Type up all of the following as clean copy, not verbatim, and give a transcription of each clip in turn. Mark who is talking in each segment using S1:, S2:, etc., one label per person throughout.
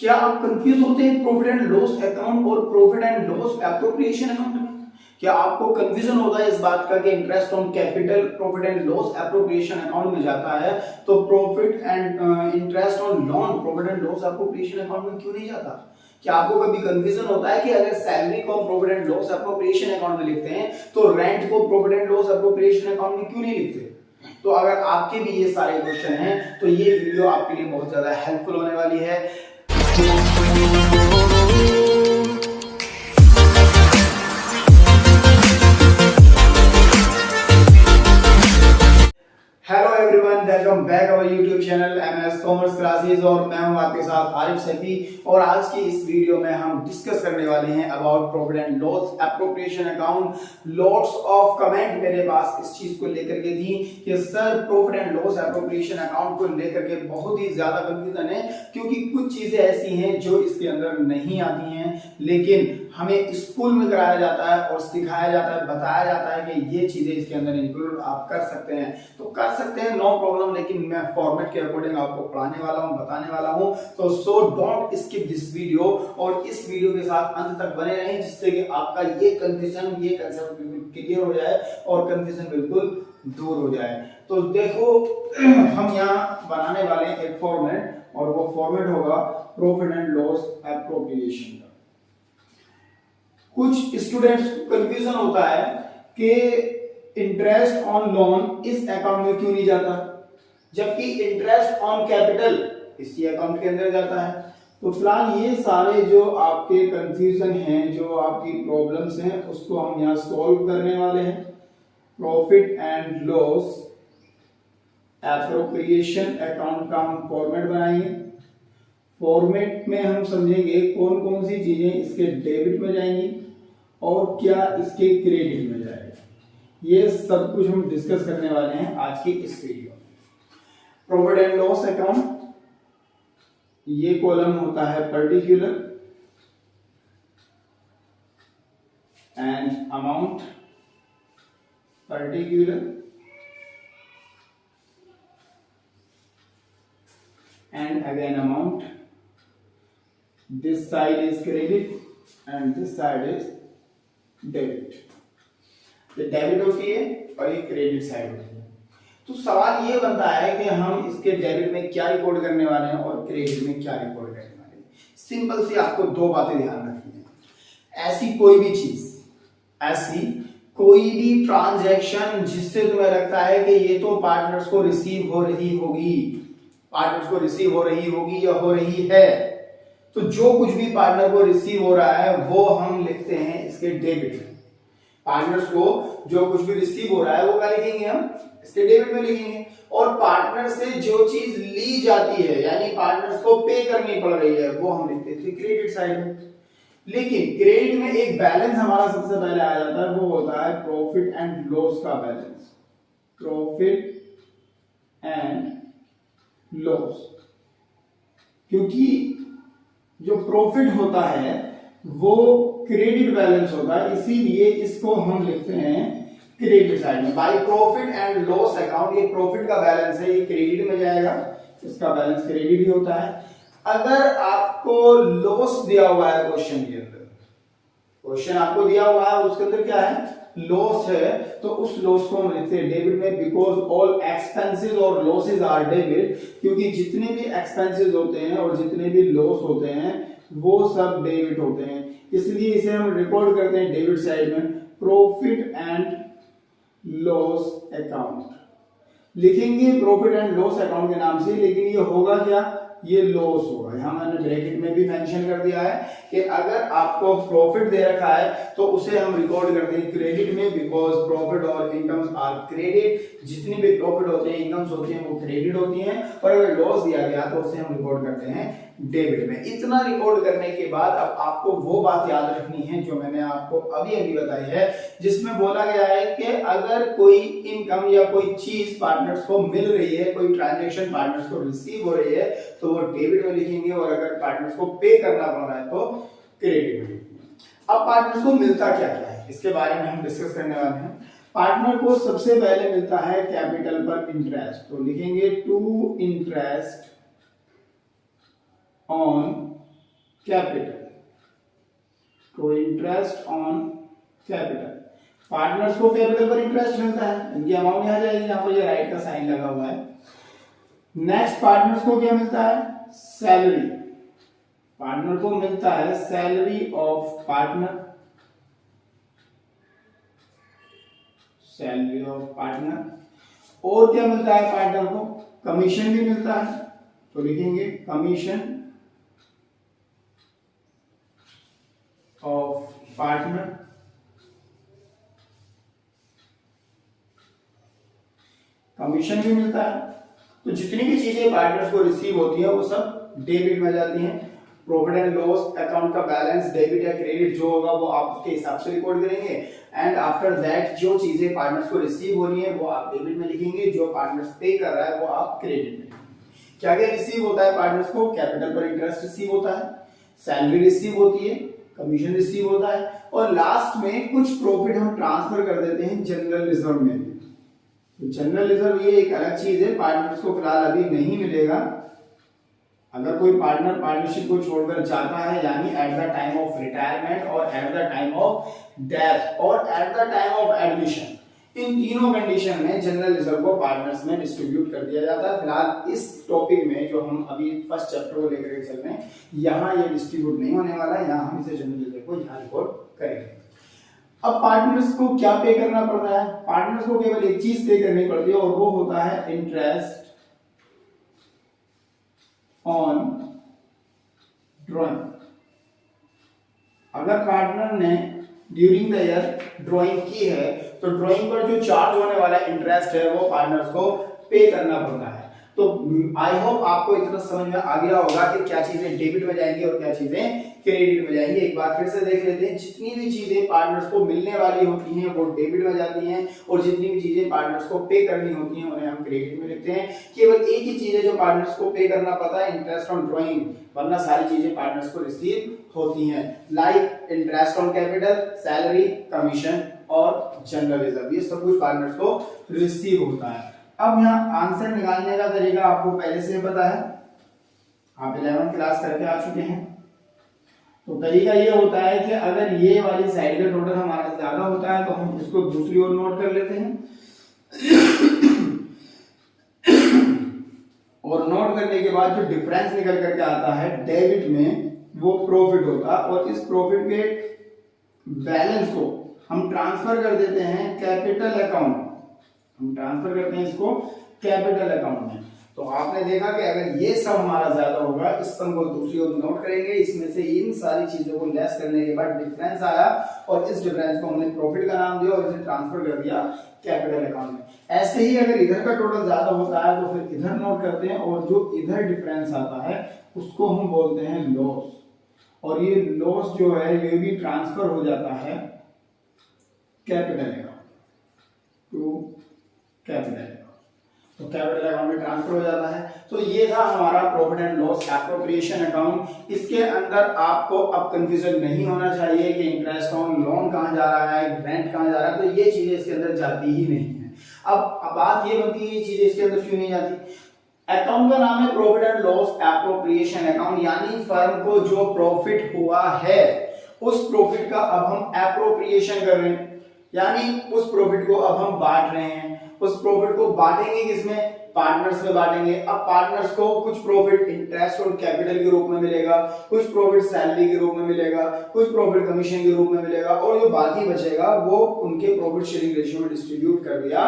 S1: क्या आप कंफ्यूज होते हैं प्रॉफिट एंड लॉस अकाउंट और profit and loss appropriation account में? क्या आपको कंफ्यूजन होता है इस बात का कि interest on capital profit and loss appropriation account में जाता है तो profit and interest on loan profit and loss appropriation account में क्यों नहीं जाता? क्या आपको कभी कंफ्यूजन होता है कि अगर सैलरी को profit and loss appropriation account में लिखते हैं तो रेंट को profit and loss appropriation account में क्यों नहीं लिखते? तो अगर आपके भी ये सारे क्वेश्चन हैं तो ये वीडियो आपके लिए बहुत ज्यादा हेल्पफुल होने वाली है। Hello everyone, welcome back our YouTube channel MS commerce classes और मैं हूं आपके साथ आरिफ सैफी। और आज की इस वीडियो में हम डिस्कस करने वाले हैं about profit and loss appropriation account. Lots of comment मेरे पास इस चीज को लेकर के थी कि sir profit and loss appropriation account को लेकर के बहुत ही ज्यादा कंफ्यूजन है, क्योंकि कुछ चीजें ऐसी हैं जो इसके अंदर नहीं आती हैं, लेकिन हमें स्कूल में कराया जाता है और सिखाया जाता है, बताया जाता है कि ये चीजें इसके अंदर इंक्लूड आप कर सकते हैं, तो कर सकते हैं, नो प्रॉब्लम। लेकिन मैं फॉर्मेट के अकॉर्डिंग आपको पढ़ाने वाला हूं, बताने वाला हूं, तो so don't skip this video और इस वीडियो के साथ अंत तक बने रहें, जिससे कि आपका ये कंफ्यूजन, ये कंसेप्ट बिल्कुल क्लियर हो जाए और कंफ्यूजन बिल्कुल दूर हो जाए। तो देखो हम यहाँ बनाने वाले हैं एक फॉर्मेट और वो फॉर्मेट होगा प्रॉफिट एंड लॉस एप्रोप्रिएशन का। कुछ स्टूडेंट्स को कंफ्यूजन होता है कि इंटरेस्ट ऑन लोन इस अकाउंट में क्यों नहीं जाता, जबकि इंटरेस्ट ऑन कैपिटल इसी अकाउंट के अंदर जाता है। तो फिलहाल ये सारे जो आपके कंफ्यूजन हैं, जो आपकी प्रॉब्लम्स हैं, उसको हम यहाँ सॉल्व करने वाले हैं। Profit and loss appropriation account का हम फॉर्मेट बनाएंगे। फॉर्मेट में हम समझेंगे कौन कौन सी चीजें इसके डेबिट में जाएंगी और क्या इसके क्रेडिट में जाएगा। ये सब कुछ हम डिस्कस करने वाले हैं आज की इस वीडियो में। प्रॉफिट एंड लॉस अकाउंट, ये कॉलम होता है particular and amount, particular and again amount. This side is credit and this side is debit. ये डेबिट होती है और ये क्रेडिट साइड होती है। तो सवाल ये बनता है कि हम इसके डेबिट में क्या रिकॉर्ड करने वाले हैं और क्रेडिट में क्या रिकॉर्ड करने वाले हैं। सिंपल सी आपको दो बातें ध्यान रखनी है। ऐसी कोई भी चीज, ऐसी कोई भी ट्रांजैक्शन जिससे तुम्हें लगता है कि ये तो पार्टनर्स को रिसीव हो रही होगी, पार्टनर्स को रिसीव हो रही होगी या हो रही है, तो जो कुछ भी पार्टनर को रिसीव हो रहा है वो हम लिखते हैं इसके डेबिट में। पार्टनर्स को जो कुछ भी रिसीव हो रहा है वो क्या लिखेंगे, हम इसके डेबिट में लिखेंगे। और पार्टनर से जो चीज ली जाती है, यानी पार्टनर्स को पे करनी पड़ रही है, वो हम लिखते थे क्रेडिट साइड में। लेकिन क्रेडिट में एक बैलेंस हमारा सबसे पहले आ जाता है, वो होता है प्रॉफिट एंड लॉस का बैलेंस। प्रॉफिट एंड लॉस, क्योंकि जो प्रॉफिट होता है वो क्रेडिट बैलेंस होता है, इसीलिए इसको हम लिखते हैं क्रेडिट साइड में। By profit and loss account, ये प्रॉफिट का बैलेंस है, ये क्रेडिट में जाएगा, इसका बैलेंस क्रेडिट ही होता है। अगर आपको लॉस दिया हुआ है क्वेश्चन के अंदर, क्वेश्चन आपको दिया हुआ है उसके अंदर क्या है, लॉस है, तो उस लॉस को हम लिखते हैं डेबिट में, बिकॉज ऑल एक्सपेंसेस और लॉसेस आर डेबिट। क्योंकि जितने भी एक्सपेंसेस होते हैं और जितने भी लॉस होते हैं वो सब डेबिट होते हैं, इसलिए इसे हम रिकॉर्ड करते हैं डेबिट साइड में। प्रॉफिट एंड लॉस अकाउंट लिखेंगे प्रॉफिट एंड लॉस अकाउंट के नाम से, लेकिन ये होगा क्या, ये लॉस होगा। यहां मैंने ब्रैकेट में भी मेंशन कर दिया है कि अगर आपको प्रॉफिट दे रखा है तो उसे हम रिकॉर्ड करते हैं क्रेडिट में, बिकॉज प्रॉफिट और इनकम्स आर क्रेडिट। जितनी भी प्रॉफिट होते हैं, इनकम्स होती हैं, वो क्रेडिट होती हैं। और अगर लॉस दिया गया तो उसे हम रिकॉर्ड करते हैं डेबिट में। इतना रिकॉर्ड करने के बाद अब आपको वो बात याद रखनी है जो मैंने आपको अभी अभी बताई है, जिसमें बोला गया है कि अगर कोई इनकम या कोई चीज पार्टनर्स को मिल रही है, कोई ट्रांजैक्शन पार्टनर्स को रिसीव हो रही है, तो वो डेबिट में लिखेंगे, और अगर पार्टनर्स को पे करना पड़ रहा है तो क्रेडिट में लिखेंगे। अब पार्टनर्स को मिलता क्या क्या है, इसके बारे में हम डिस्कस करने वाले हैं। पार्टनर को सबसे पहले मिलता है कैपिटल पर इंटरेस्ट, तो लिखेंगे टू इंटरेस्ट ऑन कैपिटल, तो इंटरेस्ट ऑन कैपिटल, पार्टनर्स को कैपिटल पर इंटरेस्ट मिलता है, इनकी अमाउंट यहाँ जाएगी जहां पर ये राइट का साइन लगा हुआ है। नेक्स्ट पार्टनर्स को क्या मिलता है, सैलरी, पार्टनर को मिलता है salary of partner, salary of partner. और क्या मिलता है पार्टनर को, कमीशन भी मिलता है, तो लिखेंगे कमीशन ऑफ पार्टनर। कमीशन भी मिलता है। तो जितनी भी चीजें पार्टनर्स को रिसीव होती है वो सब डेबिट में जाती हैं। प्रॉफिट एंड लॉस अकाउंट का बैलेंस डेबिट या क्रेडिट जो होगा वो आप उसके हिसाब से रिकॉर्ड करेंगे, एंड आफ्टर दैट जो चीजें पार्टनर्स को रिसीव हो रही है वो आप डेबिट में लिखेंगे, जो पार्टनर्स पे कर रहा है वो आप क्रेडिट में। क्या क्या रिसीव होता है पार्टनर्स को, कैपिटल पर इंटरेस्ट रिसीव होता है, सैलरी रिसीव होती है, कमीशन रिसीव होता है, और लास्ट में कुछ प्रॉफिट हम ट्रांसफर कर देते हैं जनरल रिजर्व में। तो जनरल रिजर्व ये एक अलग चीज है, पार्टनर्स को फिलहाल अभी नहीं मिलेगा। अगर कोई पार्टनर पार्टनरशिप को छोड़कर जाता है, यानी at the time of retirement और at the time of death और at the time of admission, इन तीनों कंडीशन में जनरल रिजर्व को पार्टनर्स में डिस्ट्रीब्यूट कर दिया जाता है। फिलहाल इस टॉपिक में जो हम अभी फर्स्ट चैप्टर को लेकर के चल रहे हैं, यहाँ ये डिस्ट्रीब्यूट नहीं होने वाला है, यहाँ हम इसे जनरल रिजर्व को यहाँ रिकॉर्ड करेंगे। अब पार्टनर्स को क्या पे करना पड़ता है, पार्टनर्स को केवल एक चीज पे करनी पड़ती है और वो होता है इंटरेस्ट ऑन ड्राइंग। अगर पार्टनर ने ड्यूरिंग द ईयर ड्राइंग की है तो ड्राइंग पर जो चार्ज होने वाला इंटरेस्ट है वो पार्टनर्स को पे करना पड़ता है। तो आई होप आपको इतना समझ में आ गया होगा कि क्या चीजें डेबिट में जाएंगी और क्या चीजें क्रेडिट में जाएंगी। एक बार फिर से देख लेते हैं, जितनी भी चीजें पार्टनर्स को मिलने वाली होती हैं वो डेबिट में जाती हैं, और जितनी भी चीजें पार्टनर्स को पे करनी होती हैं उन्हें हम क्रेडिट में लिखते हैं। केवल एक ही चीज है जो पार्टनर्स को पे करना पड़ता है, इंटरेस्ट ऑन ड्राइंग, वरना सारी चीजें पार्टनर्स को रिसीव होती हैं, like interest on capital, salary, commission और जनरल रिजर्व, ये सब कुछ पार्टनर्स को रिसीव होता है। अब यहाँ आंसर निकालने का तरीका आपको पहले से पता है, आप 11th क्लास करके आ चुके हैं। तो तरीका ये होता है कि अगर ये वाली साइड का टोटल हमारा ज्यादा होता है तो हम इसको दूसरी ओर नोट कर लेते हैं और नोट करने के बाद जो डिफरेंस निकल करके आता है डेबिट में वो प्रॉफिट होता है, और इस प्रॉफिट के बैलेंस को हम ट्रांसफर कर देते हैं कैपिटल अकाउंट, हम ट्रांसफर करते हैं इसको कैपिटल अकाउंट में। तो आपने देखा कि अगर ये सम हमारा ज्यादा होगा, इस सम को दूसरी ओर नोट करेंगे, इसमें से इन सारी चीजों को लेस करने के बाद डिफरेंस आया और इस डिफरेंस को हमने प्रॉफिट का नाम दिया और इसे ट्रांसफर कर दिया कैपिटल अकाउंट में। ऐसे ही अगर इधर का टोटल ज्यादा होता है तो फिर इधर नोट करते हैं, और जो इधर डिफरेंस आता है उसको हम बोलते हैं लॉस, और ये लॉस जो है ये भी ट्रांसफर हो जाता है capital account to capital account, तो कैपिटल अकाउंट में ट्रांसफर हो जाता है। तो ये था हमारा profit and loss appropriation account. इसके अंदर आपको अब कंफ्यूजन नहीं होना चाहिए कि इंटरेस्ट ऑन लोन कहां जा रहा है, रेंट कहां जा रहा है, तो ये चीजें इसके अंदर जाती ही नहीं है। अब बात ये बनती है ये चीजें इसके अंदर क्यों नहीं जाती। अकाउंट का नाम है profit and loss appropriation account, यानी फर्म को जो प्रॉफिट हुआ है उस प्रॉफिट का अब हम एप्रोप्रिएशन कर रहे हैं, यानी उस प्रॉफिट को अब हम बांट रहे हैं। उस प्रॉफिट को बांटेंगे किसमें, पार्टनर्स में बांटेंगे। अब पार्टनर्स को कुछ प्रॉफिट इंटरेस्ट और कैपिटल के रूप में मिलेगा, कुछ प्रॉफिट सैलरी के रूप में मिलेगा, कुछ प्रॉफिट कमीशन के रूप में मिलेगा, और जो बाकी बचेगा वो उनके प्रॉफिट शेयरिंग रेशियो में डिस्ट्रीब्यूट कर दिया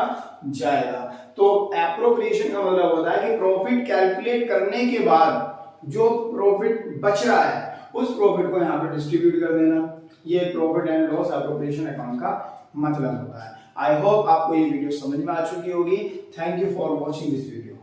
S1: जाएगा। तो एप्रोप्रिएशन का मतलब होता है कि प्रॉफिट कैलकुलेट करने के बाद जो प्रॉफिट बच रहा है उस प्रॉफिट को यहाँ पर डिस्ट्रीब्यूट कर देना, ये profit and loss appropriation account का मतलब होता है। आई होप आपको ये वीडियो समझ में आ चुकी होगी। Thank you for watching this video.